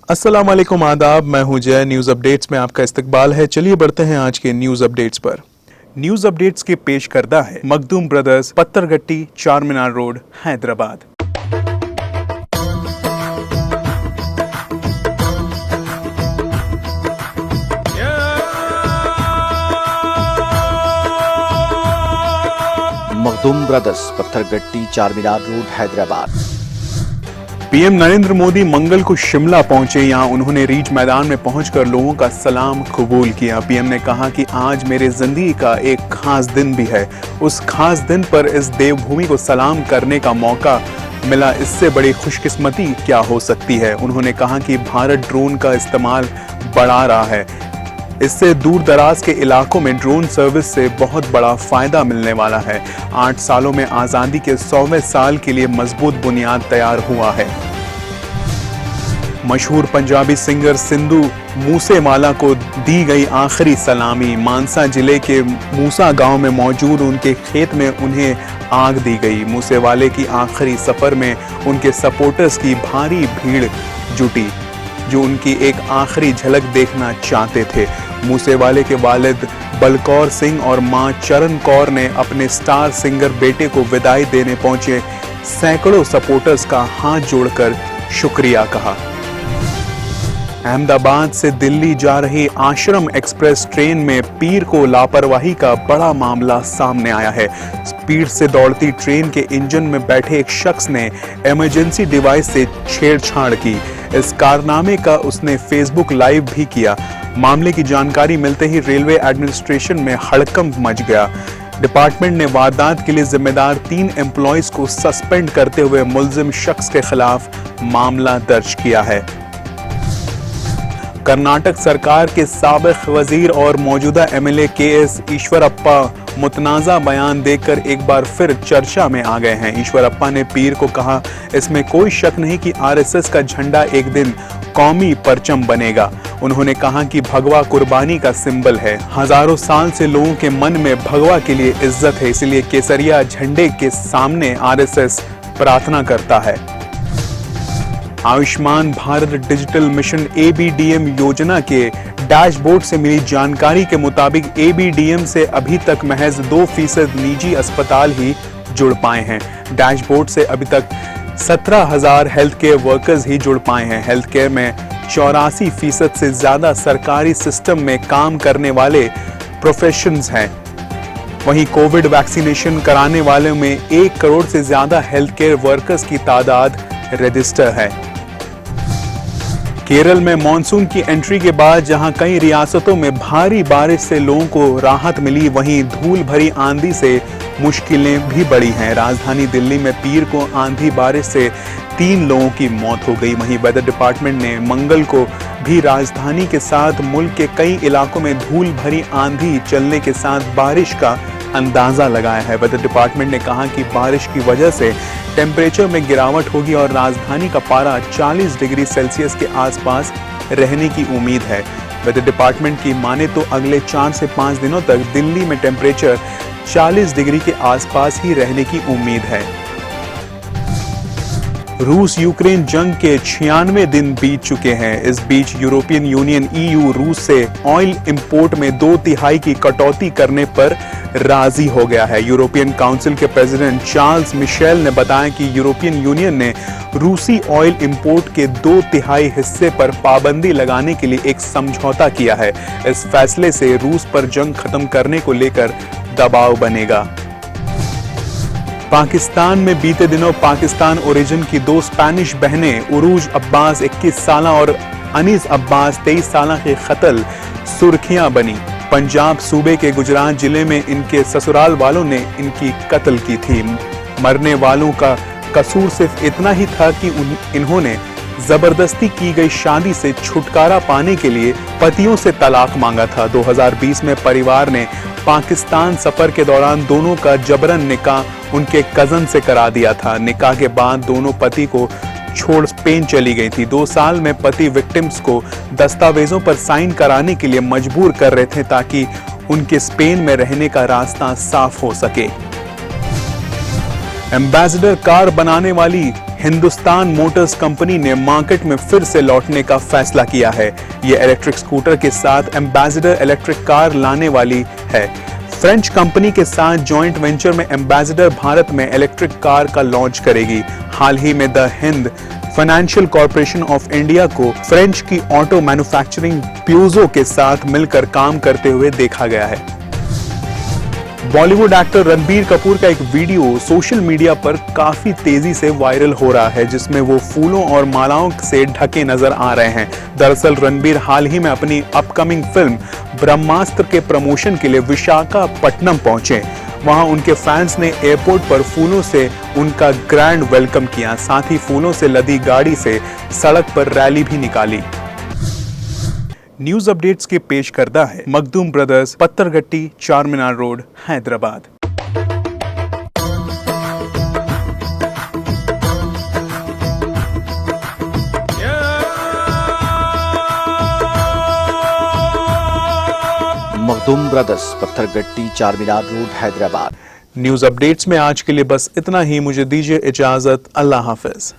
अस्सलाम वालेकुम, आदाब। मैं हूं जय। न्यूज़ अपडेट्स में आपका इस्तकबाल है। चलिए बढ़ते हैं आज के न्यूज़ अपडेट्स पर। न्यूज़ अपडेट्स के पेश करदा है Makhdoom Brothers, Patthargatti, Charminar Road, Hyderabad. Makhdoom Brothers, Patthargatti, Charminar Road, Hyderabad. PM Narendra Modi मंगल को शिमला पहुंचे। यहां उन्होंने रीच मैदान में पहुंचकर लोगों का सलाम कबूल किया। पीएम ने कहा कि आज मेरे जिंदगी का एक खास दिन भी है। उस खास दिन पर इस देवभूमि को सलाम करने का मौका मिला, इससे बड़ी खुशकिस्मती क्या हो सकती है। उन्होंने कहा कि भारत ड्रोन का इस्तेमाल बढ़ा रहा है। इससे दूर दराज के इलाकों में ड्रोन सर्विस से बहुत बड़ा फायदा मिलने वाला है। 8 सालों में आज़ादी के 100वें साल के लिए मजबूत बुनियाद तैयार हुआ है। मशहूर पंजाबी सिंगर सिंधु मूसेवाला को दी गई आखिरी सलामी। मानसा जिले के मूसा गांव में मौजूद उनके खेत में उन्हें आग दी गई। मूसेवाले की आखिरी सफर में उनके सपोर्टर्स की भारी भीड़ जुटी जो उनकी एक आखिरी झलक देखना चाहते थे। मूसेवाले के वालिद बलकौर सिंह और मां चरण कौर ने अपने स्टार सिंगर बेटे को विदाई देने पहुंचे सैकड़ों सपोर्टर्स का हाथ जोड़कर शुक्रिया कहा। अहमदाबाद से दिल्ली जा रही आश्रम एक्सप्रेस ट्रेन में पीर को लापरवाही का बड़ा मामला सामने आया है। स्पीड से दौड़ती ट्रेन के इंजन में बैठे एक शख्स ने इमरजेंसी डिवाइस से छेड़छाड़ की। इस कारनामे का उसने फेसबुक लाइव भी किया। मामले की जानकारी मिलते ही रेलवे एडमिनिस्ट्रेशन में हड़कंप मच गया। डिपार्टमेंट ने वारदात के लिए जिम्मेदार 3 एम्प्लॉइज को सस्पेंड करते हुए मुल्जिम शख्स के खिलाफ मामला दर्ज किया है। कर्नाटक सरकार के साबिक वजीर और मौजूदा एमएलए केएस ईश्वरप्पा मुतनाज़ा बयान देकर एक बार फिर चर्चा में आ गए हैं। ईश्वरप्पा ने पीर को कहा, इसमें कोई शक नहीं कि आरएसएस का झंडा एक दिन कौमी परचम बनेगा। उन्होंने कहा कि भगवा कुर्बानी का सिंबल है। हजारों साल से लोगों के मन में भगवा के लिए इज्जत है, इसलिए केसरिया झंडे के सामने आरएसएस प्रार्थना करता है। Ayushman Bharat digital mission ABDM योजना के डैशबोर्ड से मिली जानकारी के मुताबिक एबीडीएम से अभी तक महज 2% निजी अस्पताल ही जुड़ पाए हैं। डैशबोर्ड से अभी तक 17,000 हेल्थ केयर वर्कर्स ही जुड़ पाए हैं। हेल्थ केयर में 84% से ज्यादा सरकारी सिस्टम में काम करने वाले प्रोफेशनल्स हैं। वहीं कोविड वैक्सीनेशन कराने वालों में 1 करोड़ से ज्यादा हेल्थ केयर वर्कर्स की तादाद रजिस्टर है। केरल में मॉनसून की एंट्री के बाद जहां कई रियासतों में भारी बारिश से लोगों को राहत मिली, वहीं धूल भरी आंधी से मुश्किलें भी बढ़ी हैं। राजधानी दिल्ली में पीर को आंधी बारिश से 3 लोगों की मौत हो गई। वहीं वेदर डिपार्टमेंट ने मंगल को भी राजधानी के साथ मुल्क के कई इलाकों में धूल भरी आंधी चलने के साथ बारिश का अंदाजा लगाया है। वेदर डिपार्टमेंट ने कहा कि बारिश की वजह से टेम्परेचर में गिरावट होगी और राजधानी का पारा 40 डिग्री सेल्सियस के आसपास रहने की उम्मीद है। वेदर डिपार्टमेंट की माने तो अगले 4 से 5 दिनों तक दिल्ली में टेम्परेचर 40 डिग्री के आसपास ही रहने की उम्मीद है। रूस यूक्रेन जंग के 96 दिन बीत चुके हैं। इस बीच यूरोपियन यूनियन ईयू रूस से ऑयल इंपोर्ट में 2/3 की कटौती करने पर राजी हो गया है। यूरोपियन काउंसिल के प्रेसिडेंट चार्ल्स मिशेल ने बताया कि यूरोपियन यूनियन ने रूसी ऑयल इंपोर्ट के 2/3 हिस्से पर पाबंदी लगाने के लिए एक समझौता किया है। इस फैसले से रूस पर जंग खत्म करने को लेकर दबाव बनेगा। पाकिस्तान में बीते दिनों पाकिस्तान ओरिजिन की 2 स्पेनिश बहनें उरूज अब्बास 21 साल और अनीस अब्बास 23 साल के कत्ल सुर्खियां बनी। पंजाब सूबे के गुजरात जिले में इनके ससुराल वालों ने इनकी कत्ल की थी। मरने वालों का कसूर सिर्फ इतना ही था कि इन्होंने जबरदस्ती की गई शादी से छुटकारा पाने के लिए पतियों से तलाक मांगा था। 2020 में परिवार ने पाकिस्तान सफर के दौरान दोनों का जबरन निकाह उनके कजन से करा दिया था। निकाह के बाद दोनों पति को छोड़ स्पेन चली गई थी। 2 साल में पति विक्टिम्स को दस्तावेजों पर साइन कराने के लिए मजबूर कर रहे थे ताकि उनके स्पेन में रहने का रास्ता साफ हो सके। एम्बेसडर कार बनाने वाली हिंदुस्तान मोटर्स कंपनी ने मार्केट में फिर से लौटने का फैसला किया है। ये इलेक्ट्रिक स्कूटर के साथ एम्बेसडर इलेक्ट्रिक कार लाने वाली है। फ्रेंच कंपनी के साथ जॉइंट वेंचर में एम्बेसडर भारत में इलेक्ट्रिक कार का लॉन्च करेगी। हाल ही में the Hind financial corporation of India को फ्रेंच की ऑटो मैन्युफैक्चरिंग प्यूजो के साथ मिलकर काम करते हुए देखा गया है। बॉलीवुड एक्टर रणबीर कपूर का एक वीडियो सोशल मीडिया पर काफी तेजी से वायरल हो रहा है, जिसमें वो फूलों और मालाओं से ढके नजर आ रहे हैं। दरअसल रणबीर हाल ही में अपनी अपकमिंग फिल्म ब्रह्मास्त्र के प्रमोशन के लिए विशाखापट्टनम पहुंचे। वहां उनके फैंस ने एयरपोर्ट पर फूलों से उनका ग्रैंड वेलकम किया। साथ ही फूलों से लदी गाड़ी से सड़क पर रैली भी निकाली। न्यूज अपडेट्स के पेश करता है Makhdoom Brothers, Patthargatti, Charminar Road, Hyderabad. Makhdoom Brothers, Patthargatti, Charminar Road, Hyderabad. News updates में आज के लिए बस इतना ही। मुझे दीजिए इजाजत। अल्लाह हाफिज।